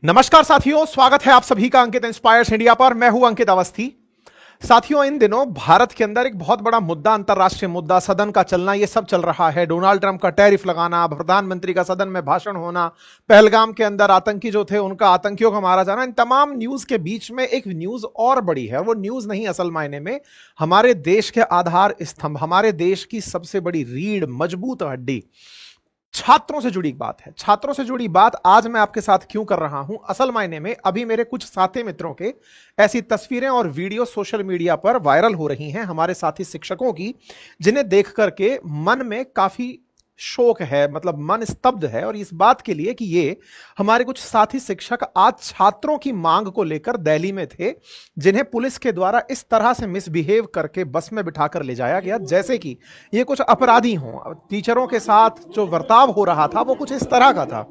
नमस्कार साथियों, स्वागत है आप सभी का अंकित इंस्पायर्स इंडिया पर। मैं हूं अंकित अवस्थी। साथियों, इन दिनों भारत के अंदर एक बहुत बड़ा मुद्दा, अंतर्राष्ट्रीय मुद्दा, सदन का चलना, ये सब चल रहा है। डोनाल्ड ट्रंप का टैरिफ लगाना, प्रधानमंत्री का सदन में भाषण होना, पहलगाम के अंदर आतंकी जो थे उनका आतंकियों का मारा जाना, इन तमाम न्यूज के बीच में एक न्यूज और बड़ी है। वो न्यूज नहीं, असल मायने में हमारे देश के आधार स्तंभ, हमारे देश की सबसे बड़ी रीढ़, मजबूत हड्डी, छात्रों से जुड़ी बात है। छात्रों से जुड़ी बात आज मैं आपके साथ क्यों कर रहा हूं? असल मायने में अभी मेरे कुछ साथी मित्रों के ऐसी तस्वीरें और वीडियो सोशल मीडिया पर वायरल हो रही हैं, हमारे साथी शिक्षकों की, जिन्हें देख करके मन में काफी शोक है, मतलब मन स्तब्ध है। और इस बात के लिए कि ये हमारे कुछ साथी शिक्षक आज छात्रों की मांग को लेकर दिल्ली में थे, जिन्हें पुलिस के द्वारा इस तरह से मिसबिहेव करके बस में बिठाकर ले जाया गया जैसे कि ये कुछ अपराधी हों। टीचरों के साथ जो बर्ताव हो रहा था वो कुछ इस तरह का था।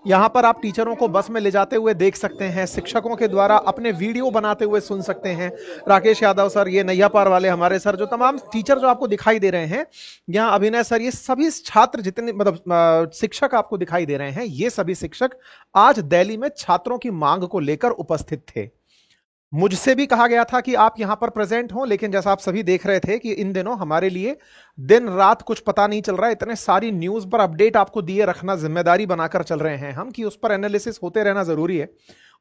यहां पर आप टीचरों को बस में ले जाते हुए देख सकते हैं, शिक्षकों के द्वारा अपने वीडियो बनाते हुए सुन सकते हैं। राकेश यादव सर, ये नैया पार वाले हमारे सर, जो तमाम टीचर जो आपको दिखाई दे रहे हैं, यहाँ अभिनय सर, ये सभी छात्र जितने, मतलब शिक्षक आपको दिखाई दे रहे हैं, ये सभी शिक्षक आज दिल्ली में छात्रों की मांग को लेकर उपस्थित थे। मुझसे भी कहा गया था कि आप यहां पर प्रेजेंट हो, लेकिन जैसा आप सभी देख रहे थे कि इन दिनों हमारे लिए दिन रात कुछ पता नहीं चल रहा है। इतने सारी न्यूज पर अपडेट आपको दिए रखना जिम्मेदारी बनाकर चल रहे हैं हम, कि उस पर एनालिसिस होते रहना जरूरी है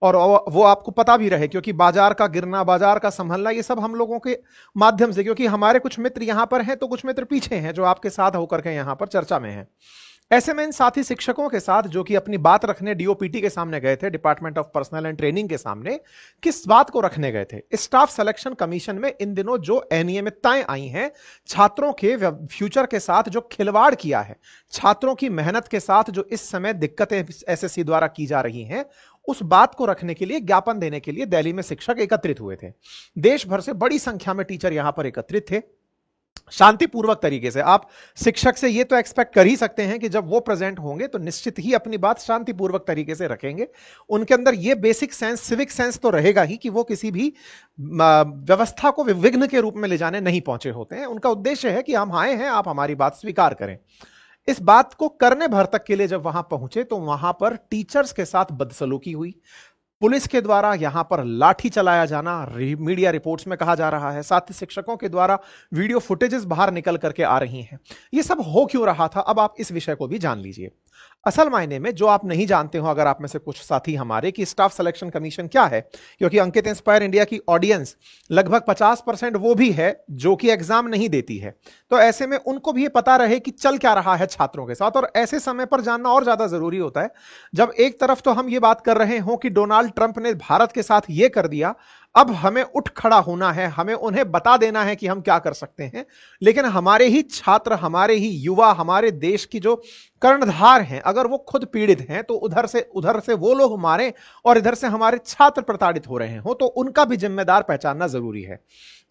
और वो आपको पता भी रहे, क्योंकि बाजार का गिरना, बाजार का संभलना, ये सब हम लोगों के माध्यम से, क्योंकि हमारे कुछ मित्र यहां पर हैं तो कुछ मित्र पीछे हैं जो आपके साथ होकर के यहां पर चर्चा में हैं। ऐसे में इन साथी शिक्षकों के साथ, जो कि अपनी बात रखने डीओपीटी के सामने गए थे, department of personal and training के सामने, किस बात को रखने गए थे? स्टाफ सिलेक्शन कमीशन में इन दिनों जो अनियमितताएं आई हैं, छात्रों के फ्यूचर के साथ जो खिलवाड़ किया है, छात्रों की मेहनत के साथ जो इस समय दिक्कतें एसएससी द्वारा की जा रही हैं, उस बात को रखने के लिए, ज्ञापन देने के लिए दिल्ली में शिक्षक एकत्रित हुए थे। देश भर से बड़ी संख्या में टीचर यहां पर एकत्रित थे। शांतिपूर्वक तरीके से आप शिक्षक से ये तो एक्सपेक्ट कर ही सकते हैं कि जब वो प्रेजेंट होंगे तो निश्चित ही अपनी बात शांतिपूर्वक तरीके से रखेंगे। उनके अंदर ये बेसिक सेंस, सिविक सेंस तो रहेगा ही कि वो किसी भी व्यवस्था को विघ्न के रूप में ले जाने नहीं पहुंचे होते हैं। उनका उद्देश्य है कि हम आए हैं, आप हमारी बात स्वीकार करें। इस बात को करने भर तक के लिए जब वहां पहुंचे तो वहां पर टीचर्स के साथ बदसलूकी हुई। पुलिस के द्वारा यहां पर लाठी चलाया जाना मीडिया रिपोर्ट्स में कहा जा रहा है। साथ ही शिक्षकों के द्वारा वीडियो फुटेजेस बाहर निकल करके आ रही हैं। ये सब हो क्यों रहा था, अब आप इस विषय को भी जान लीजिए। असल मायने में जो आप नहीं जानते हो, अगर आप में से कुछ साथी हमारे, कि स्टाफ सिलेक्शन कमीशन क्या है, क्योंकि अंकित इंस्पायर इंडिया की ऑडियंस लगभग 50% वो भी है जो कि एग्जाम नहीं देती है, तो ऐसे में उनको भी ये पता रहे कि चल क्या रहा है छात्रों के साथ। और ऐसे समय पर जानना और ज्यादा जरूरी होता है जब एक तरफ तो हम ये बात कर रहे हो कि डोनाल्ड ट्रंप ने भारत के साथ ये कर दिया, अब हमें उठ खड़ा होना है, हमें उन्हें बता देना है कि हम क्या कर सकते हैं। लेकिन हमारे ही छात्र, हमारे ही युवा, हमारे देश की जो कर्णधार हैं, अगर वो खुद पीड़ित हैं, तो उधर से वो लोग मारे और इधर से हमारे छात्र प्रताड़ित हो रहे हो, तो उनका भी जिम्मेदार पहचानना जरूरी है।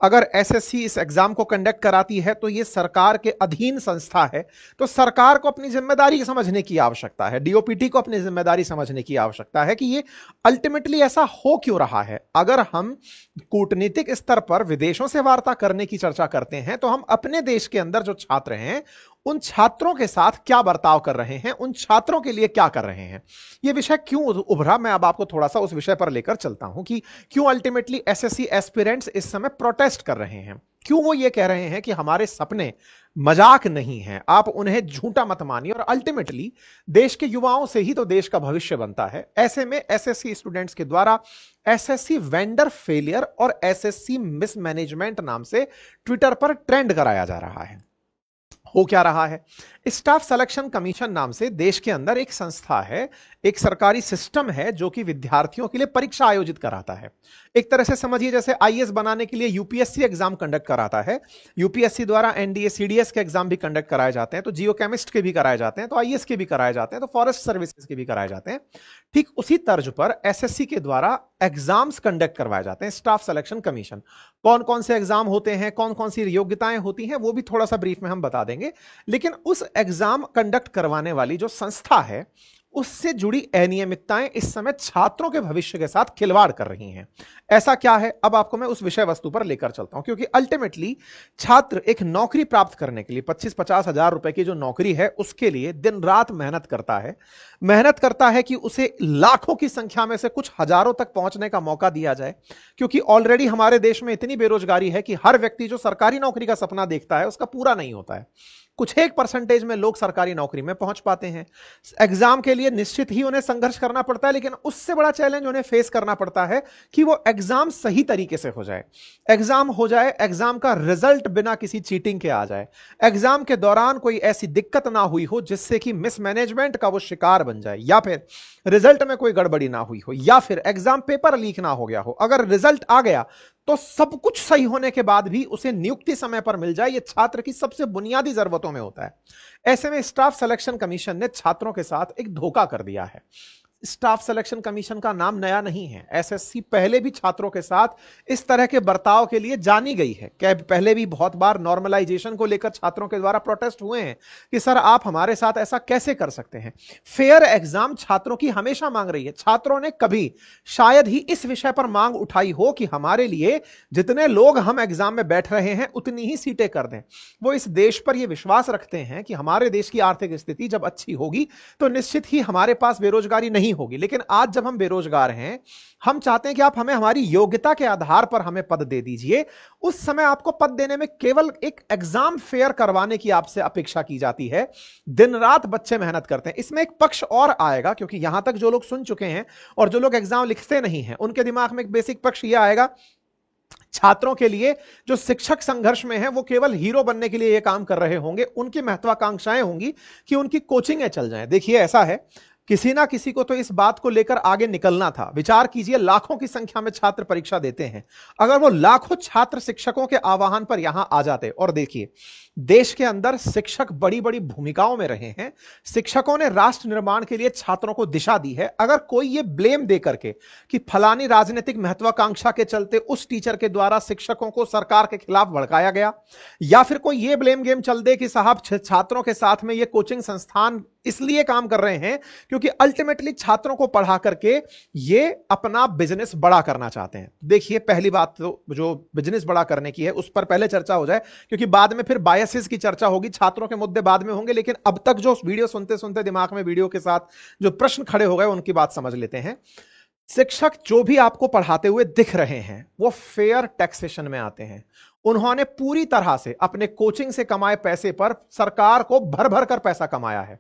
अगर एसएससी इस एग्जाम को कंडक्ट कराती है तो ये सरकार के अधीन संस्था है, तो सरकार को अपनी जिम्मेदारी समझने की आवश्यकता है, डीओपीटी को अपनी जिम्मेदारी समझने की आवश्यकता है कि ये अल्टीमेटली ऐसा हो क्यों रहा है। अगर हम कूटनीतिक स्तर पर विदेशों से वार्ता करने की चर्चा करते हैं, तो हम अपने देश के अंदर जो छात्र हैं, उन छात्रों के साथ क्या बर्ताव कर रहे हैं, उन छात्रों के लिए क्या कर रहे हैं, यह विषय क्यों उभरा, मैं अब आपको थोड़ा सा उस विषय पर लेकर चलता हूं कि क्यों अल्टीमेटली एसएससी एस्पिरेंट्स इस समय प्रोटेस्ट कर रहे हैं। क्यों वो ये कह रहे हैं कि हमारे सपने मजाक नहीं है, आप उन्हें झूठा मत मानिए, और अल्टीमेटली देश के युवाओं से ही तो देश का भविष्य बनता है। ऐसे में एसएससी स्टूडेंट्स के द्वारा एसएससी वेंडर फेलियर और एसएससी मिसमैनेजमेंट नाम से ट्विटर पर ट्रेंड कराया जा रहा है। हो क्या रहा है? स्टाफ सिलेक्शन कमीशन नाम से देश के अंदर एक संस्था है, एक सरकारी सिस्टम है जो कि विद्यार्थियों के लिए परीक्षा आयोजित कराता है। एक तरह से समझिए जैसे आईएएस बनाने के लिए यूपीएससी एग्जाम कंडक्ट कराता है, यूपीएससी द्वारा एनडीए सीडीएस के एग्जाम भी कंडक्ट कराए जाते हैं, तो जियो केमिस्ट के भी कराए जाते हैं, तो आईएएस के भी कराए जाते हैं, तो फॉरेस्ट सर्विसेज के भी कराए जाते हैं। ठीक उसी तर्ज पर एसएससी के द्वारा एग्जाम्स कंडक्ट करवाए जाते हैं, स्टाफ सिलेक्शन कमीशन। कौन कौन से एग्जाम होते हैं, कौन कौन सी योग्यताएं होती हैं, वो भी थोड़ा सा ब्रीफ में हम बता देंगे। लेकिन उस एग्जाम कंडक्ट करवाने वाली जो संस्था है, उससे जुड़ी अनियमितताएं इस समय छात्रों के भविष्य के साथ खिलवाड़ कर रही हैं। ऐसा क्या है, अब आपको मैं उस विषय वस्तु पर लेकर चलता हूं, क्योंकि अल्टीमेटली छात्र एक नौकरी प्राप्त करने के लिए 25-50 हजार रुपए की जो नौकरी है उसके लिए दिन रात मेहनत करता है कि उसे लाखों की संख्या में से कुछ हजारों तक पहुंचने का मौका दिया जाए, क्योंकि ऑलरेडी हमारे देश में इतनी बेरोजगारी है कि हर व्यक्ति जो सरकारी नौकरी का सपना देखता है उसका पूरा नहीं होता है। कुछ एक परसेंटेज में लोग सरकारी नौकरी में पहुंच पाते हैं। एग्जाम के लिए निश्चित ही उन्हें संघर्ष करना पड़ता है, लेकिन उससे बड़ा चैलेंज उन्हें फेस करना पड़ता है कि वो एग्जाम सही तरीके से हो जाए, एग्जाम हो जाए, एग्जाम का रिजल्ट बिना किसी चीटिंग के आ जाए, एग्जाम के दौरान कोई ऐसी दिक्कत ना हुई हो जिससे कि मिसमैनेजमेंट का वो शिकार बन जाए, या फिर रिजल्ट में कोई गड़बड़ी ना हुई हो, या फिर एग्जाम पेपर लीक ना हो गया हो। अगर रिजल्ट आ गया तो सब कुछ सही होने के बाद भी उसे नियुक्ति समय पर मिल जाए, यह छात्र की सबसे बुनियादी जरूरतों में होता है। ऐसे में स्टाफ सिलेक्शन कमीशन ने छात्रों के साथ एक धोखा कर दिया है। स्टाफ सिलेक्शन कमीशन का नाम नया नहीं है, एसएससी पहले भी छात्रों के साथ इस तरह के बर्ताव के लिए जानी गई है। क्या पहले भी बहुत बार नॉर्मलाइजेशन को लेकर छात्रों के द्वारा प्रोटेस्ट हुए हैं कि सर आप हमारे साथ ऐसा कैसे कर सकते हैं। फेयर एग्जाम छात्रों की हमेशा मांग रही है। छात्रों ने कभी शायद ही इस विषय पर मांग उठाई हो कि हमारे लिए जितने लोग हम एग्जाम में बैठ रहे हैं उतनी ही सीटें कर दें। वो इस देश पर यह विश्वास रखते हैं कि हमारे देश की आर्थिक स्थिति जब अच्छी होगी तो निश्चित ही हमारे पास बेरोजगारी नहीं होगी। लेकिन आज जब हम बेरोजगार हैं, हम चाहते हैं कि आप हमें हमारी योग्यता के आधार पर हमें पद दे दीजिए। उस समय आपको पद देने में केवल एक एग्जाम फेयर करवाने की आपसे अपेक्षा की जाती है। दिन रात बच्चे मेहनत करते हैं। इसमें एक पक्ष और आएगा, क्योंकि यहां तक जो लोग सुन चुके हैं और जो लोग एग्जाम लिखते नहीं हैं उनके दिमाग में एक बेसिक पक्ष यह आएगा, छात्रों के लिए जो शिक्षक संघर्ष में है वो केवल हीरो बनने के लिए ये काम कर रहे होंगे, उनकी महत्वाकांक्षाएं होंगी कि उनकी कोचिंगें चल जाएं। देखिए ऐसा है, किसी ना किसी को तो इस बात को लेकर आगे निकलना था। विचार कीजिए, लाखों की संख्या में छात्र परीक्षा देते हैं। अगर वो लाखों छात्र शिक्षकों के आह्वान पर यहां आ जाते, और देखिए देश के अंदर शिक्षक बड़ी बड़ी भूमिकाओं में रहे हैं, शिक्षकों ने राष्ट्र निर्माण के लिए छात्रों को दिशा दी है। अगर कोई ये ब्लेम दे करके कि फलानी राजनीतिक महत्वाकांक्षा के चलते उस टीचर के द्वारा शिक्षकों को सरकार के खिलाफ भड़काया गया, या फिर कोई ये ब्लेम गेम चल दे कि साहब छात्रों के साथ में ये कोचिंग संस्थान इसलिए काम कर रहे हैं क्योंकि अल्टीमेटली छात्रों को पढ़ा करके ये अपना बिजनेस बड़ा करना चाहते हैं। देखिए पहली बात तो जो बिजनेस बड़ा करने की है उस पर पहले चर्चा हो जाए, क्योंकि बाद में फिर बायसेस की चर्चा होगी, छात्रों के मुद्दे बाद में होंगे। लेकिन अब तक जो वीडियो सुनते सुनते दिमाग में वीडियो के साथ जो प्रश्न खड़े हो गए उनकी बात समझ लेते हैं। शिक्षक जो भी आपको पढ़ाते हुए दिख रहे हैं वो फेयर टैक्सेशन में आते हैं। उन्होंने पूरी तरह से अपने कोचिंग से कमाए पैसे पर सरकार को भर भर कर पैसा कमाया है,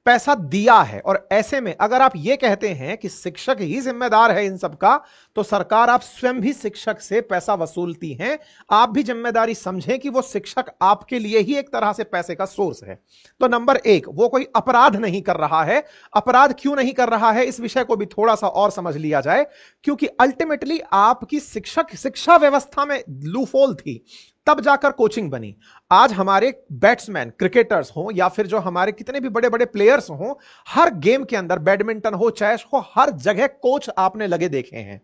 पैसा दिया है। और ऐसे में अगर आप यह कहते हैं कि शिक्षक ही जिम्मेदार है इन सब का, तो सरकार आप स्वयं भी शिक्षक से पैसा वसूलती हैं। आप भी जिम्मेदारी समझें कि वो शिक्षक आपके लिए ही एक तरह से पैसे का सोर्स है। तो नंबर एक, वो कोई अपराध नहीं कर रहा है। अपराध क्यों नहीं कर रहा है इस विषय को भी थोड़ा सा और समझ लिया जाए, क्योंकि अल्टीमेटली आपकी शिक्षा व्यवस्था में लूफोल थी, तब जाकर कोचिंग बनी। आज हमारे बैट्समैन, क्रिकेटर्स हो या फिर जो हमारे कितने भी बड़े बड़े प्लेयर्स हो, हर गेम के अंदर, बैडमिंटन हो, चेस हो, हर जगह कोच आपने लगे देखे हैं।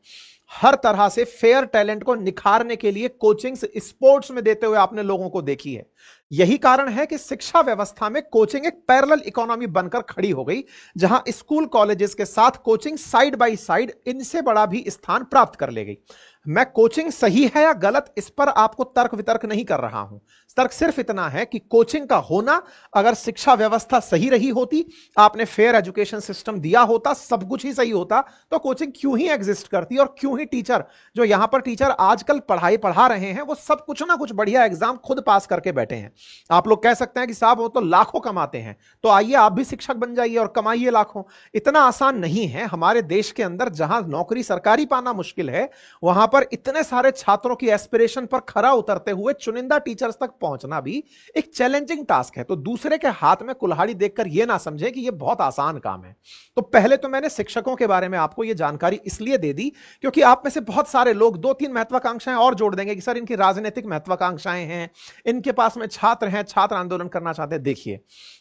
हर तरह से फेयर टैलेंट को निखारने के लिए कोचिंग्स स्पोर्ट्स में देते हुए आपने लोगों को देखी है। यही कारण है कि शिक्षा व्यवस्था में कोचिंग एक पैरेलल इकोनॉमी बनकर खड़ी हो गई, जहां स्कूल कॉलेजेस के साथ कोचिंग साइड बाय साइड इनसे बड़ा भी स्थान प्राप्त कर ले गई। मैं कोचिंग सही है या गलत इस पर आपको तर्क वितर्क नहीं कर रहा हूं। तर्क सिर्फ इतना है कि कोचिंग का होना, अगर शिक्षा व्यवस्था सही रही होती, आपने फेयर एजुकेशन सिस्टम दिया होता, सब कुछ ही सही होता, तो कोचिंग क्यों ही एग्जिस्ट करती, और क्यों ही टीचर जो यहां पर टीचर आजकल पढ़ाई पढ़ा रहे हैं वो सब कुछ ना कुछ बढ़िया एग्जाम खुद पास करके बैठे हैं। आप लोग कह सकते हैं कि साहब वो तो लाखों कमाते हैं, तो आइए आप भी शिक्षक बन जाइए और कमाइए लाखों। इतना आसान नहीं है। हमारे देश के अंदर जहां नौकरी सरकारी पाना मुश्किल है, वहां पर इतने सारे छात्रों की एस्पिरेशन पर खरा उतरते हुए चुनिंदा टीचर्स तक पहुंचना भी एक चैलेंजिंग टास्क है। तो दूसरे के हाथ में कुल्हाड़ी देखकर यह ना समझे कि यह बहुत आसान काम है। तो पहले तो मैंने शिक्षकों के बारे में आपको यह जानकारी इसलिए दे दी क्योंकि आप में से बहुत सारे लोग 2-3 महत्वाकांक्षाएं और जोड़ देंगे कि सर इनकी राजनीतिक महत्वाकांक्षाएं हैं, इनके पास में छात्र हैं, छात्र आंदोलन करना चाहते हैं। देखिए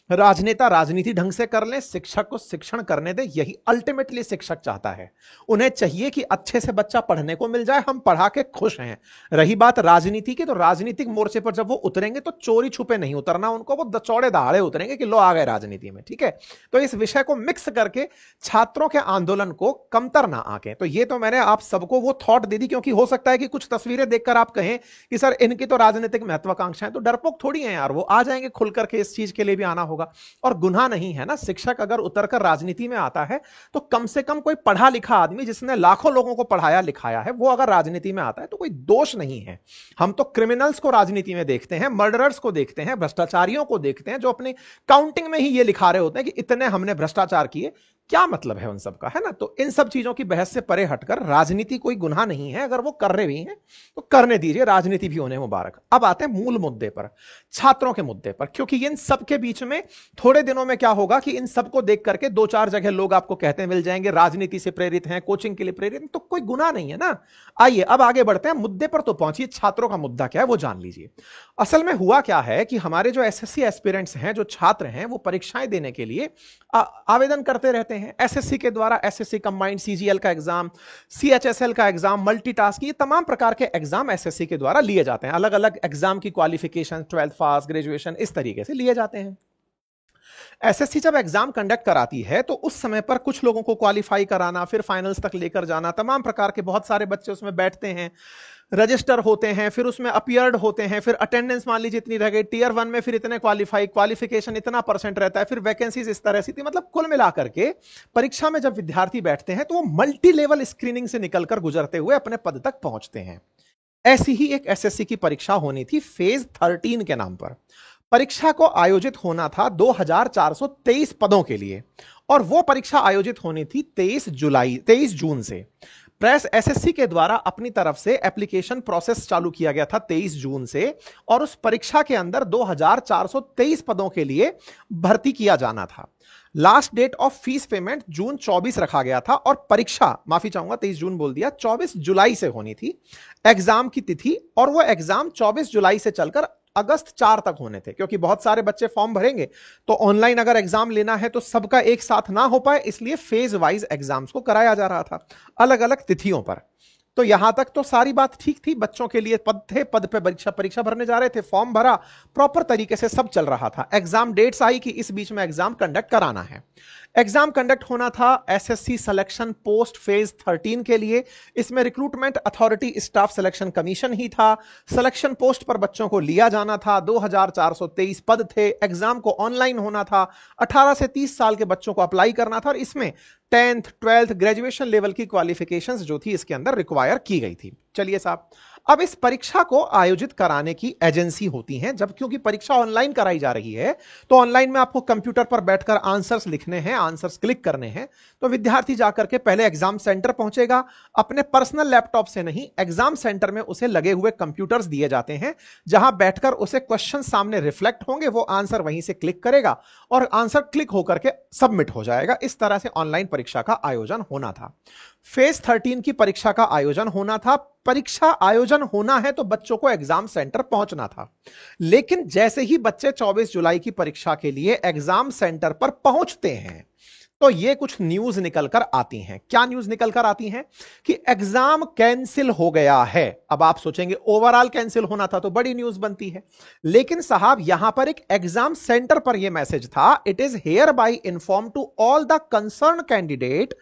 राजनेता राजनीति ढंग से कर लें, शिक्षक को शिक्षण करने दें, यही अल्टीमेटली शिक्षक चाहता है। उन्हें चाहिए कि अच्छे से बच्चा पढ़ने को मिल जाए, हम पढ़ा के खुश हैं। रही बात राजनीति की, तो राजनीतिक मोर्चे पर जब वो उतरेंगे तो चोरी छुपे नहीं उतरना उनको, वो चौड़े दहाड़े उतरेंगे कि लो आ गए राजनीति में, ठीक है। तो इस विषय को मिक्स करके छात्रों के आंदोलन को कमतर ना आके, तो ये तो मैंने आप सबको वो थॉट दे दी, क्योंकि हो सकता है कि कुछ तस्वीरें देखकर आप कहें कि सर इनकी तो राजनीतिक महत्वाकांक्षाएं, तो डरपोक थोड़ी है यार, वो आ जाएंगे खुल करके, इस चीज के लिए भी आना होगा। और गुनाह नहीं है ना, शिक्षक अगर उतरकर राजनीति में आता है तो कम से कम कोई पढ़ा लिखा आदमी जिसने लाखों लोगों को पढ़ाया लिखाया है, वो अगर राजनीति में आता है तो कोई दोष नहीं है। हम तो क्रिमिनल्स को राजनीति में देखते हैं, मर्डरर्स को देखते हैं, भ्रष्टाचारियों को देखते हैं, जो अपनी काउंटिंग में ही ये लिखा रहे होते हैं कि इतने हमने भ्रष्टाचार किए। क्या मतलब है उन सब का, है ना। तो इन सब चीजों की बहस से परे हटकर राजनीति कोई गुनाह नहीं है, अगर वो कर रहे भी हैं तो करने दीजिए, राजनीति भी उन्हें मुबारक। अब आते हैं मूल मुद्दे पर, छात्रों के मुद्दे पर, क्योंकि इन सब के बीच में थोड़े दिनों में क्या होगा कि इन सबको देख करके दो चार जगह लोग आपको कहते मिल जाएंगे राजनीति से प्रेरित हैं, कोचिंग के लिए प्रेरित हैं, तो कोई गुनाह नहीं है ना। आइए अब आगे बढ़ते हैं, मुद्दे पर तो पहुंचिए, छात्रों का मुद्दा क्या है वो जान लीजिए। असल में हुआ क्या है कि हमारे जो एसएससी एस्पिरेंट्स हैं, जो छात्र हैं, वो परीक्षाएं देने के लिए आवेदन करते रहते हैं एसएससी के द्वारा। एसएससी कंबाइंड सीजीएल का एग्जाम, सीएचएसएल का एग्जाम, मल्टीटास्क, ये तमाम प्रकार के एग्जाम एसएससी के द्वारा लिए जाते हैं। अलग अलग एग्जाम की क्वालिफिकेशन, 12th पास, ग्रेजुएशन, इस तरीके से लिए जाते हैं। एसएससी जब एग्जाम कंडक्ट कराती है तो उस समय पर कुछ लोगों को क्वालिफाई कराना, फिर फाइनल्स तक लेकर जाना, तमाम प्रकार के बहुत सारे बच्चे उसमें बैठते हैं, रजिस्टर होते हैं, फिर उसमें अपीयर्ड होते हैं, फिर अटेंडेंस मान लीजिए इतनी रह गई, टीयर 1 में फिर इतने क्वालिफिकेशन इतना परसेंट रहता है, फिर वैकेंसीज इस तरह से थी। मतलब कुल मिलाकर के परीक्षा में जब विद्यार्थी बैठते हैं तो वो मल्टी लेवल स्क्रीनिंग से निकलकर गुजरते हुए अपने पद तक पहुंचते हैं। ऐसी ही एक एसएससी की परीक्षा होनी थी फेज 13 के नाम पर। परीक्षा को आयोजित होना था 2423 पदों के लिए, और वो परीक्षा आयोजित होनी थी 23 जून से। प्रेस एसएससी के द्वारा अपनी तरफ से एप्लीकेशन प्रोसेस चालू किया गया था 23 जून से, और उस परीक्षा के अंदर 2423 पदों के लिए भर्ती किया जाना था। Last date of fees payment June 24 रखा गया था, और परीक्षा, माफी चाहूंगा 23 जून बोल दिया, 24 जुलाई से होनी थी एग्जाम की तिथि, और वो एग्जाम 24 जुलाई से चलकर अगस्त 4 तक होने थे। क्योंकि बहुत सारे बच्चे फॉर्म भरेंगे तो ऑनलाइन अगर एग्जाम लेना है तो सबका एक साथ ना हो पाए, इसलिए फेज वाइज एग्जाम्स को कराया जा रहा था अलग अलग तिथियों पर। तो यहां तक तो सारी बात ठीक थी, बच्चों के लिए पद थे, पद पे परीक्षा भरने जा रहे थे, फॉर्म भरा, प्रॉपर तरीके से सब चल रहा था। एग्जाम डेट्स आई कि इस बीच में एग्जाम कंडक्ट कराना है। एग्जाम कंडक्ट होना था एसएससी सिलेक्शन पोस्ट फेज 13 के लिए। इसमें recruitment authority staff selection commission ही था। सिलेक्शन पोस्ट पर बच्चों को लिया जाना था, 2423 पद थे। एग्जाम को ऑनलाइन होना था, 18 से 30 साल के बच्चों को अप्लाई करना था, और इसमें 10th 12th ग्रेजुएशन लेवल की क्वालिफिकेशंस जो थी इसके अंदर रिक्वायर की गई थी। चलिए साहब, अब इस परीक्षा को आयोजित कराने की एजेंसी होती हैं। जब क्योंकि परीक्षा ऑनलाइन कराई जा रही है तो ऑनलाइन में आपको कंप्यूटर पर बैठकर आंसर्स लिखने हैं, आंसर्स क्लिक करने हैं। तो विद्यार्थी जाकर के पहले एग्जाम सेंटर पहुंचेगा, अपने पर्सनल लैपटॉप से नहीं, एग्जाम सेंटर में उसे लगे हुए कंप्यूटर्स दिए जाते हैं, जहां बैठकर उसे क्वेश्चन सामने रिफ्लेक्ट होंगे, वो आंसर वहीं से क्लिक करेगा और आंसर क्लिक होकर के सबमिट हो जाएगा। इस तरह से ऑनलाइन परीक्षा का आयोजन होना था। फेज 13 की परीक्षा का आयोजन होना था। परीक्षा आयोजन होना है तो बच्चों को एग्जाम सेंटर पहुंचना था। लेकिन जैसे ही बच्चे 24 जुलाई की परीक्षा के लिए एग्जाम सेंटर पर पहुंचते हैं तो ये कुछ न्यूज निकलकर आती हैं। क्या न्यूज निकलकर आती हैं कि एग्जाम कैंसिल हो गया है। अब आप सोचेंगे ओवरऑल कैंसिल होना था तो बड़ी न्यूज बनती है, लेकिन साहब यहां पर एक एग्जाम सेंटर पर यह मैसेज था, it is hereby inform to all the concern candidate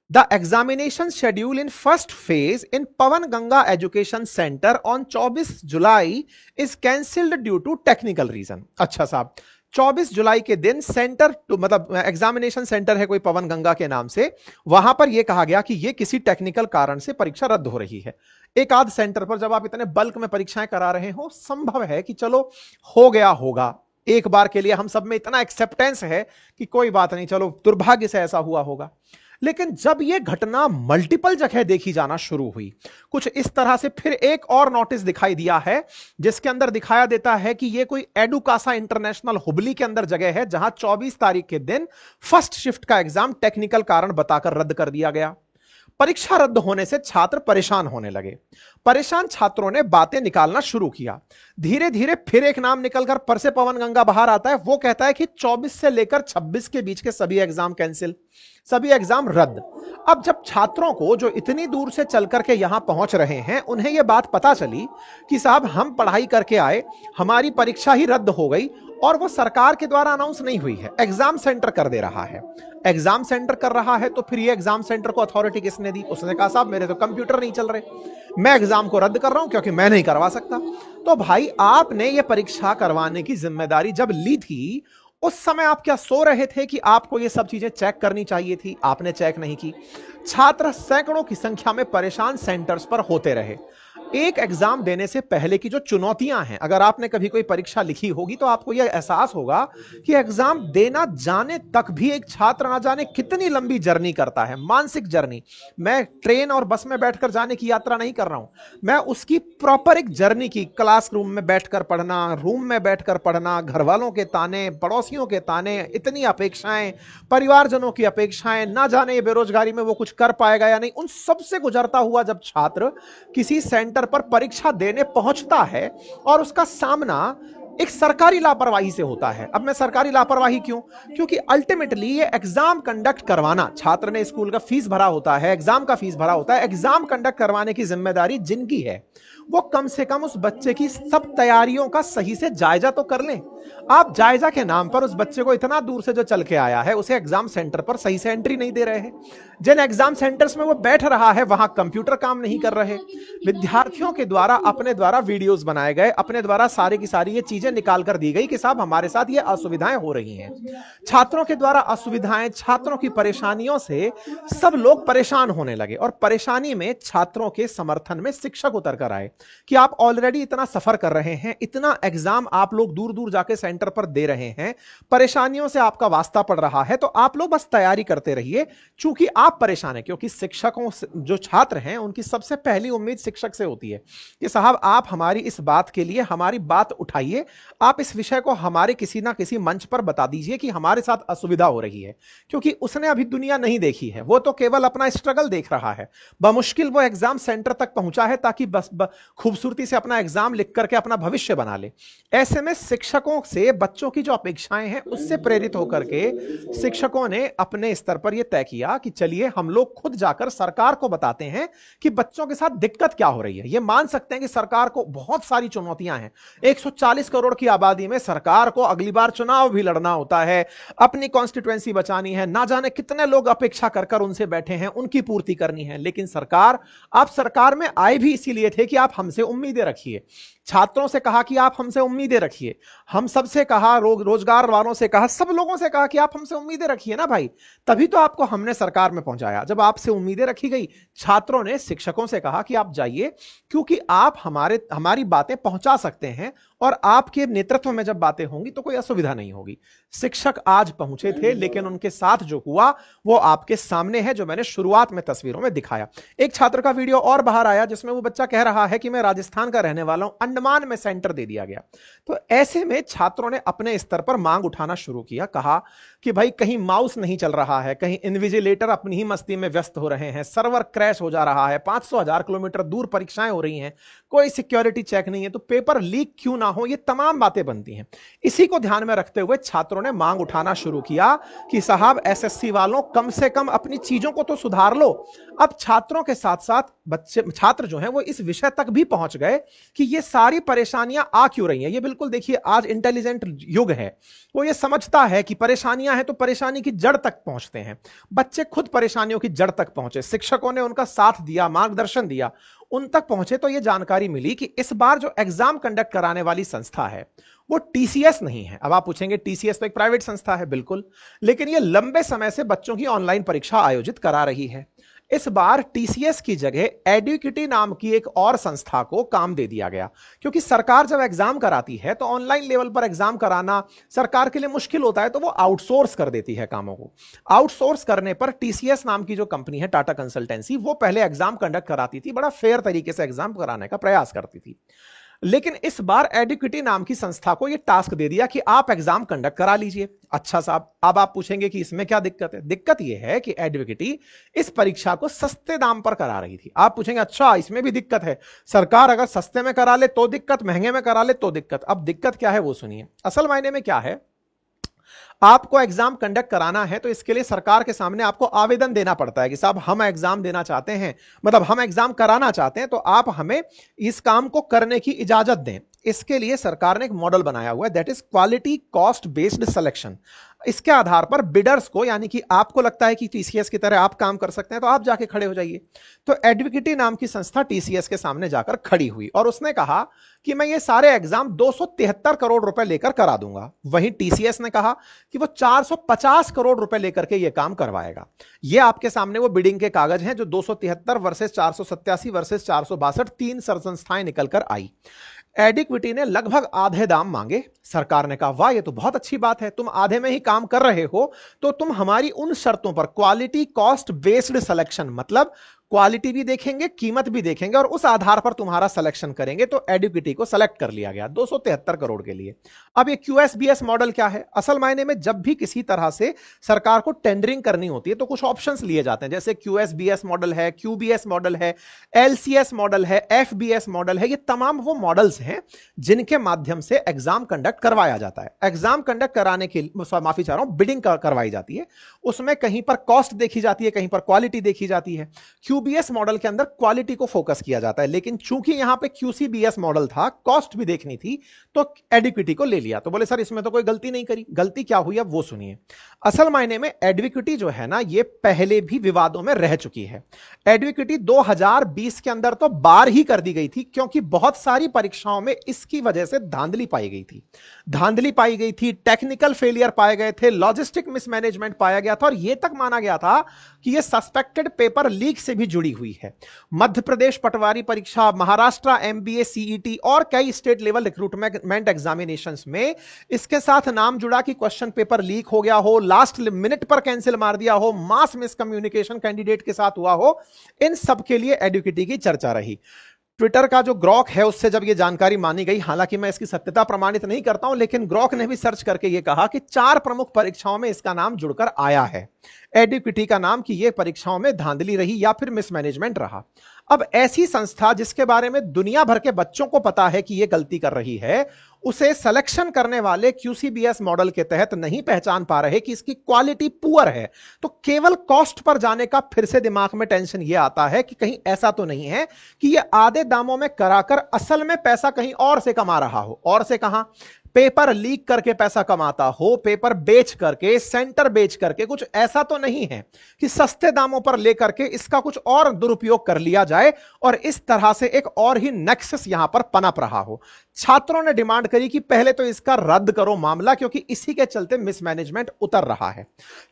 The examination schedule in first phase in Pawan Ganga Education Center on 24 July is cancelled due to technical reason। अच्छा साहब, 24 जुलाई के दिन centre मतलब examination centre है कोई पवन गंगा के नाम से, वहां पर यह कहा गया कि यह किसी टेक्निकल कारण से परीक्षा रद्द हो रही है। एक आध सेंटर पर जब आप इतने बल्क में परीक्षाएं करा रहे हो, संभव है कि चलो हो गया होगा, एक बार के लिए हम सब में इतना एक्सेप्टेंस है कि कोई बात नहीं, चलो दुर्भाग्य से ऐसा हुआ होगा। लेकिन जब यह घटना मल्टीपल जगह देखी जाना शुरू हुई, कुछ इस तरह से फिर एक और नोटिस दिखाई दिया है जिसके अंदर दिखाया देता है कि यह कोई एडुकासा इंटरनेशनल हुबली के अंदर जगह है, जहां 24 तारीख के दिन फर्स्ट शिफ्ट का एग्जाम टेक्निकल कारण बताकर रद्द कर दिया गया। परीक्षा रद्द होने से छात्र परेशान होने लगे। परेशान छात्रों ने बातें निकालना शुरू किया। धीरे धीरे फिर एक नाम निकलकर पर से पवन गंगा बाहर आता है। वो कहता है कि 24 से लेकर 26 के बीच के सभी एग्जाम कैंसिल, सभी एग्जाम रद्द। अब जब छात्रों को जो इतनी दूर से चल करके यहां पहुंच रहे हैं, उन्हें यह बात पता चली कि साहब हम पढ़ाई करके आए, हमारी परीक्षा ही रद्द हो गई और वो सरकार के द्वारा अनाउंस नहीं हुई है, एग्जाम सेंटर कर दे रहा है। एग्जाम सेंटर कर रहा है तो फिर ये एग्जाम सेंटर को अथॉरिटी किसने दी? उसने कहा साहब मेरे तो कंप्यूटर नहीं चल रहे, मैं एग्जाम को रद्द कर रहा हूं क्योंकि मैं नहीं करवा सकता। तो भाई आपने ये परीक्षा करवाने की जिम्मेदारी जब ली थी, उस समय आप क्या सो रहे थे कि आपको ये सब चीजें चेक करनी चाहिए थी? आपने चेक नहीं की। छात्र सैकड़ों की संख्या में परेशान सेंटर्स पर होते रहे। एक एग्जाम देने से पहले की जो चुनौतियां हैं, अगर आपने कभी कोई परीक्षा लिखी होगी तो आपको यह एहसास होगा कि एग्जाम देना जाने तक भी एक छात्र ना जाने कितनी लंबी जर्नी करता है, मानसिक जर्नी। मैं ट्रेन और बस में बैठकर जाने की यात्रा नहीं कर रहा हूं, मैं उसकी प्रॉपर एक जर्नी की, क्लासरूम में बैठकर पढ़ना, रूम में बैठकर पढ़ना, घर वालों के ताने, पड़ोसियों के ताने, इतनी अपेक्षाएं, परिवारजनों की अपेक्षाएं, ना जाने बेरोजगारी में वो कुछ कर पाएगा या नहीं, उन सबसे गुजरता हुआ जब छात्र किसी सेंटर पर परीक्षा देने पहुंचता है और उसका सामना एक सरकारी लापरवाही से होता है। अब मैं सरकारी लापरवाही क्यों? क्योंकि अल्टीमेटली ये एग्जाम कंडक्ट करवाना, छात्र ने स्कूल का फीस भरा होता है, एग्जाम का फीस भरा होता है, एग्जाम कंडक्ट करवाने की जिम्मेदारी जिनकी है वो कम से कम उस बच्चे की सब तैयारियों का सही से जायजा तो कर लें। आप जायजा के नाम पर उस बच्चे को इतना दूर से जो चल के आया है उसे एग्जाम सेंटर पर सही से एंट्री नहीं दे रहे हैं। जिन एग्जाम सेंटर्स में वो बैठ रहा है वहां कंप्यूटर काम नहीं कर रहे, विद्यार्थियों के द्वारा अपने द्वारा वीडियोस बनाए गए, अपने द्वारा सारी की सारी ये चीजें निकाल कर दी गई कि साहब हमारे साथ ये असुविधाएं हो रही हैं। छात्रों के द्वारा असुविधाएं, छात्रों की परेशानियों से सब लोग परेशान होने लगे और परेशानी में छात्रों के समर्थन में शिक्षक उतर कर आए कि आप ऑलरेडी इतना सफर कर रहे हैं, इतना एग्जाम आप लोग दूर दूर जाके सेंटर पर दे रहे हैं, परेशानियों से आपका वास्ता पड़ रहा है, तो आप लोग बस तैयारी करते रहिए। चूंकि आप परेशान हैं, क्योंकि शिक्षकों जो छात्र हैं उनकी सबसे पहली उम्मीद शिक्षक से होती है कि साहब आप हमारी इस बात के लिए हमारी बात उठाइए, आप इस विषय को हमारे किसी ना किसी मंच पर बता दीजिए कि हमारे साथ असुविधा हो रही है। क्योंकि उसने अभी दुनिया नहीं देखी है, वो तो केवल अपना स्ट्रगल देख रहा है। बमुश्किल वो एग्जाम सेंटर तक पहुंचा है ताकि बस खूबसूरती से अपना एग्जाम लिख करके अपना भविष्य बना ले। ऐसे में शिक्षकों से बच्चों की जो अपेक्षाएं हैं उससे प्रेरित होकर के शिक्षकों ने अपने स्तर पर यह तय किया कि चलिए हम लोग खुद जाकर सरकार को बताते हैं कि बच्चों के साथ दिक्कत क्या हो रही है। ये मान सकते हैं कि सरकार को बहुत सारी चुनौतियां हैं, 140 करोड़ की आबादी में सरकार को अगली बार चुनाव भी लड़ना होता है, अपनी कॉन्स्टिट्यूएंसी बचानी है, ना जाने कितने लोग अपेक्षा कर उनसे बैठे हैं, उनकी पूर्ति करनी है। लेकिन सरकार, आप सरकार में आए भी इसीलिए थे कि आप हमसे उम्मीदें रखिए। छात्रों से कहा कि आप हमसे उम्मीदें रखिए, हम सबसे कहा, रोजगार वालों से कहा, सब लोगों से कहा कि आप हमसे उम्मीदें रखिए ना भाई, तभी तो आपको हमने सरकार में पहुंचाया। जब आपसे उम्मीदें रखी गई, छात्रों ने शिक्षकों से कहा कि आप जाइए, क्योंकि आप हमारी बातें पहुंचा सकते हैं और आपके नेतृत्व में जब बातें होंगी तो कोई असुविधा नहीं होगी। शिक्षक आज पहुंचे थे, लेकिन उनके साथ जो हुआ वो आपके सामने है, जो मैंने शुरुआत में तस्वीरों में दिखाया। एक छात्र का वीडियो और बाहर आया जिसमें वो बच्चा कह रहा है कि मैं राजस्थान का रहने वाला हूं, अंडमान में सेंटर दे दिया गया। तो ऐसे में छात्रों ने अपने स्तर पर मांग उठाना शुरू किया, कहा कि भाई कहीं माउस नहीं चल रहा है, कहीं इन्विजिलेटर अपनी ही मस्ती में व्यस्त हो रहे हैं, सर्वर क्रैश हो जा रहा है, 500,000 किलोमीटर दूर परीक्षाएं हो रही हैं, कोई सिक्योरिटी चेक नहीं है, तो पेपर लीक क्यों ना हो, ये तमाम बातें बनती हैं। इसी को ध्यान में रखते हुए छात्रों ने मांग उठाना शुरू किया कि साहब एसएससी वालों कम से कम अपनी चीजों को तो सुधार लो। अब छात्रों के साथ साथ छात्र जो हैं वो इस विषय तक भी पहुंच गए कि ये सारी परेशानियां आ क्यों रही हैं। ये बिल्कुल देखिए, आज इंटेलिजेंट युग है, वो ये समझता है कि परेशानियां हैं तो परेशानी की जड़ तक पहुंचते हैं। बच्चे खुद परेशानियों की जड़ तक पहुंचे, शिक्षकों ने उनका साथ दिया, मार्गदर्शन दिया, उन तक पहुंचे तो यह जानकारी मिली कि इस बार जो एग्जाम कंडक्ट कराने वाली संस्था है वो टीसीएस नहीं है। अब आप पूछेंगे टीसीएस तो एक प्राइवेट संस्था है, बिल्कुल, लेकिन यह लंबे समय से बच्चों की ऑनलाइन परीक्षा आयोजित करा रही है। इस बार टीसीएस की जगह एडुकिटी नाम की एक और संस्था को काम दे दिया गया, क्योंकि सरकार जब एग्जाम कराती है तो ऑनलाइन लेवल पर एग्जाम कराना सरकार के लिए मुश्किल होता है, तो वो आउटसोर्स कर देती है कामों को। आउटसोर्स करने पर टीसीएस नाम की जो कंपनी है, टाटा कंसल्टेंसी, वो पहले एग्जाम कंडक्ट कराती थी, बड़ा फेयर तरीके से एग्जाम कराने का प्रयास करती थी। लेकिन इस बार एडुकेटी नाम की संस्था को यह टास्क दे दिया कि आप एग्जाम कंडक्ट करा लीजिए। अच्छा साहब, अब आप पूछेंगे कि इसमें क्या दिक्कत है। दिक्कत यह है कि एडुकेटी इस परीक्षा को सस्ते दाम पर करा रही थी। आप पूछेंगे अच्छा इसमें भी दिक्कत है, सरकार अगर सस्ते में करा ले तो दिक्कत, महंगे में करा ले तो दिक्कत। अब दिक्कत क्या है वो सुनिए। असल मायने में क्या है, आपको एग्जाम कंडक्ट कराना है तो इसके लिए सरकार के सामने आपको आवेदन देना पड़ता है कि साहब हम एग्जाम देना चाहते हैं, मतलब हम एग्जाम कराना चाहते हैं, तो आप हमें इस काम को करने की इजाजत दें। इसके लिए सरकार ने एक मॉडल बनाया हुआ है, that is quality cost based selection. इसके आधार पर बिडर्स को, यानी कि आपको लगता है कि टीसीएस की तरह आप काम कर सकते हैं तो आप जाके खड़े हो जाइए। तो एडुकेटी नाम की संस्था टीसीएस के सामने जाकर खड़ी हुई और उसने कहा कि मैं ये सारे एग्जाम 273 करोड़ रुपए लेकर करा दूंगा। वहीं टीसीएस ने कहा कि वो 450 करोड़ रुपए लेकर के ये काम करवाएगा। ये आपके सामने वो बिडिंग के कागज हैं जो 273 वर्सेस 487 वर्सेस 462 तीन संस्थाएं निकलकर आई। एडिक्विटी ने लगभग आधे दाम मांगे। सरकार ने कहा वाह ये तो बहुत अच्छी बात है, तुम आधे में ही काम कर रहे हो तो तुम हमारी उन शर्तों पर क्वालिटी कॉस्ट बेस्ड सिलेक्शन, मतलब क्वालिटी भी देखेंगे कीमत भी देखेंगे और उस आधार पर तुम्हारा सिलेक्शन करेंगे। तो एडुकेटी को सेलेक्ट कर लिया गया 273 करोड़ के लिए। अब ये क्यूएसबीएस मॉडल क्या है? असल मायने में जब भी किसी तरह से सरकार को टेंडरिंग करनी होती है तो कुछ ऑप्शंस लिए जाते हैं, जैसे क्यूएसबीएस मॉडल है, क्यूबीएस मॉडल है, एलसीएस मॉडल है, एफबीएस मॉडल है। ये तमाम वो मॉडल्स हैं जिनके माध्यम से एग्जाम कंडक्ट करवाया जाता है। एग्जाम कंडक्ट कराने के, माफी चाह रहा हूं, बिडिंग करवाई जाती है। उसमें कहीं पर कॉस्ट देखी जाती है, कहीं पर क्वालिटी देखी जाती है। क्यूबीएस मॉडल के अंदर क्वालिटी को फोकस किया जाता है, लेकिन चूंकि यहां पे क्यूसीबीएस मॉडल था, कॉस्ट भी देखनी थी, तो एडुकेटी को ले लिया। तो बोले सर इसमें तो कोई गलती नहीं करी। गलती क्या हुई अब वो सुनिए। असल मायने में एडुकेटी जो है ना, ये पहले भी विवादों में रह चुकी है। एडुकेटी 2020 के अंदर तो बार ही कर दी गई थी, क्योंकि बहुत सारी परीक्षाओं में इसकी वजह से धांधली पाई गई थी। धांधली पाई गई थी, टेक्निकल फेलियर पाए गए थे, लॉजिस्टिक मिसमैनेजमेंट पाया गया था और यह तक माना गया था कि यह सस्पेक्टेड पेपर लीक से भी जुड़ी हुई है। मध्य प्रदेश पटवारी परीक्षा, महाराष्ट्र एमबीए सीईटी और कई स्टेट लेवल रिक्रूटमेंट एग्जामिनेशंस में इसके साथ नाम जुड़ा कि क्वेश्चन पेपर लीक हो गया हो, लास्ट मिनट पर कैंसिल मार दिया हो, मास मिसकम्युनिकेशन कैंडिडेट के साथ हुआ हो। इन सब के लिए एडुकेटी की चर्चा रही। ट्विटर का जो ग्रॉक है उससे जब यह जानकारी मानी गई, हालांकि मैं इसकी सत्यता प्रमाणित नहीं करता हूं, लेकिन ग्रॉक ने भी सर्च करके यह कहा कि 4 प्रमुख परीक्षाओं में इसका नाम जुड़कर आया है, एडुकेटी का नाम, कि यह परीक्षाओं में धांधली रही या फिर मिसमैनेजमेंट रहा। अब ऐसी संस्था जिसके बारे में दुनिया भर के बच्चों को पता है कि यह गलती कर रही है, उसे सिलेक्शन करने वाले क्यूसीबीएस मॉडल के तहत नहीं पहचान पा रहे कि इसकी क्वालिटी पुअर है, तो केवल कॉस्ट पर जाने का फिर से दिमाग में टेंशन यह आता है कि कहीं ऐसा तो नहीं है कि यह आधे दामों में कराकर असल में पैसा कहीं और से कमा रहा हो। और से कहां? पेपर लीक करके पैसा कमाता हो, पेपर बेच करके, सेंटर बेच करके। कुछ ऐसा तो नहीं है कि सस्ते दामों पर लेकर के इसका कुछ और दुरुपयोग कर लिया जाए और इस तरह से एक और ही नेक्सस यहां पर पनप रहा हो। छात्रों ने डिमांड करी कि पहले तो इसका रद्द करो मामला, क्योंकि इसी के चलते मिसमैनेजमेंट उतर रहा है।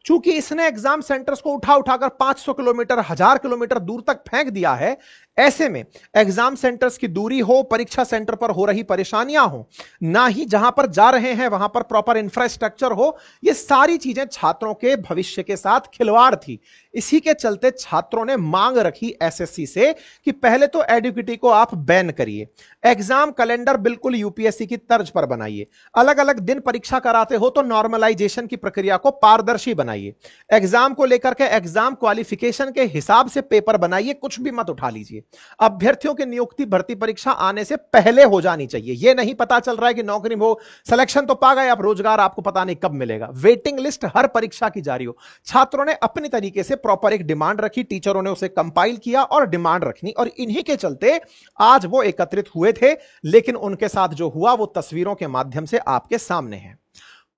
चूंकि इसने एग्जाम सेंटर्स को उठा उठाकर 500 किलोमीटर, 1000 किलोमीटर दूर तक फेंक दिया है, ऐसे में एग्जाम सेंटर्स की दूरी हो, परीक्षा सेंटर पर हो रही परेशानियां हो, ना ही जहां पर जा रहे हैं वहां पर प्रॉपर इंफ्रास्ट्रक्चर हो, ये सारी चीजें छात्रों के भविष्य के साथ खिलवाड़ थी। इसी के चलते छात्रों ने मांग रखी एसएससी से कि पहले तो एडुकेटी को आप बैन करिए, एग्जाम कैलेंडर बिल्कुल यूपीएससी की तर्ज पर बनाइए, अलग अलग दिन परीक्षा कराते हो तो नॉर्मलाइजेशन की प्रक्रिया को पारदर्शी बनाइए, एग्जाम को लेकर के एग्जाम क्वालिफिकेशन के हिसाब से पेपर बनाइए, कुछ भी मत उठा लीजिए। अभ्यर्थियों की नियुक्ति भर्ती परीक्षा आने से पहले हो जानी चाहिए। यह नहीं पता चल रहा है कि नौकरी हो, सिलेक्शन तो पा गए, अब रोजगार आपको पता नहीं कब मिलेगा। वेटिंग लिस्ट हर परीक्षा की जारी हो। छात्रों ने अपनी तरीके से प्रॉपर एक डिमांड रखी, टीचरों ने उसे कंपाइल किया और डिमांड रखनी, और इन्हीं के चलते आज वो एकत्रित हुए थे। लेकिन उनके साथ जो हुआ वो तस्वीरों के माध्यम से आपके सामने है।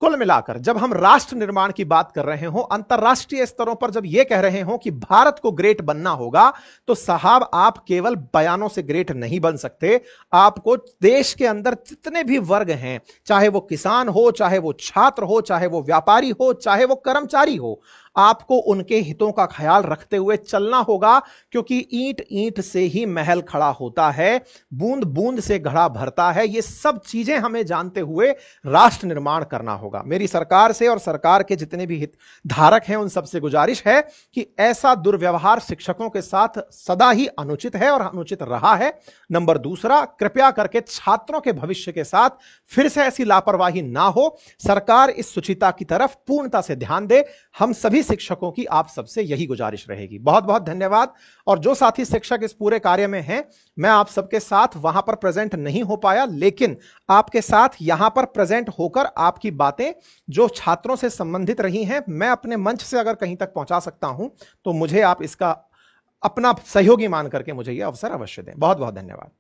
कुल मिलाकर जब हम राष्ट्र निर्माण की बात कर रहे हो, अंतरराष्ट्रीय स्तरों पर जब यह कह रहे हो कि भारत को ग्रेट बनना होगा, तो साहब आप केवल बयानों से ग्रेट नहीं बन सकते। आपको देश के अंदर जितने भी वर्ग हैं, चाहे वो किसान हो, चाहे वो छात्र हो, चाहे वो व्यापारी हो, चाहे वो कर्मचारी हो, आपको उनके हितों का ख्याल रखते हुए चलना होगा, क्योंकि ईंट ईंट से ही महल खड़ा होता है, बूंद बूंद से घड़ा भरता है। ये सब चीजें हमें जानते हुए राष्ट्र निर्माण करना होगा। होगा। मेरी सरकार से और सरकार के जितने भी हित धारक हैं उन सबसे गुजारिश है कि ऐसा दुर्व्यवहार शिक्षकों के साथ सदा ही अनुचित है और अनुचित रहा है। नंबर दूसरा, कृपया करके छात्रों के भविष्य के साथ फिर से ऐसी लापरवाही ना हो। सरकार इस शुचिता की तरफ पूर्णता से ध्यान दे। हम सभी शिक्षकों की आप सबसे यही गुजारिश रहेगी। बहुत बहुत धन्यवाद। और जो साथी शिक्षक इस पूरे कार्य में हैं, मैं आप सबके साथ वहां पर प्रेजेंट नहीं हो पाया, लेकिन आपके साथ यहां पर प्रेजेंट होकर आपकी बातें जो छात्रों से संबंधित रही हैं, मैं अपने मंच से अगर कहीं तक पहुंचा सकता हूं तो मुझे आप इसका अपना सहयोगी मान करके मुझे यह अवसर अवश्य दें। बहुत बहुत धन्यवाद।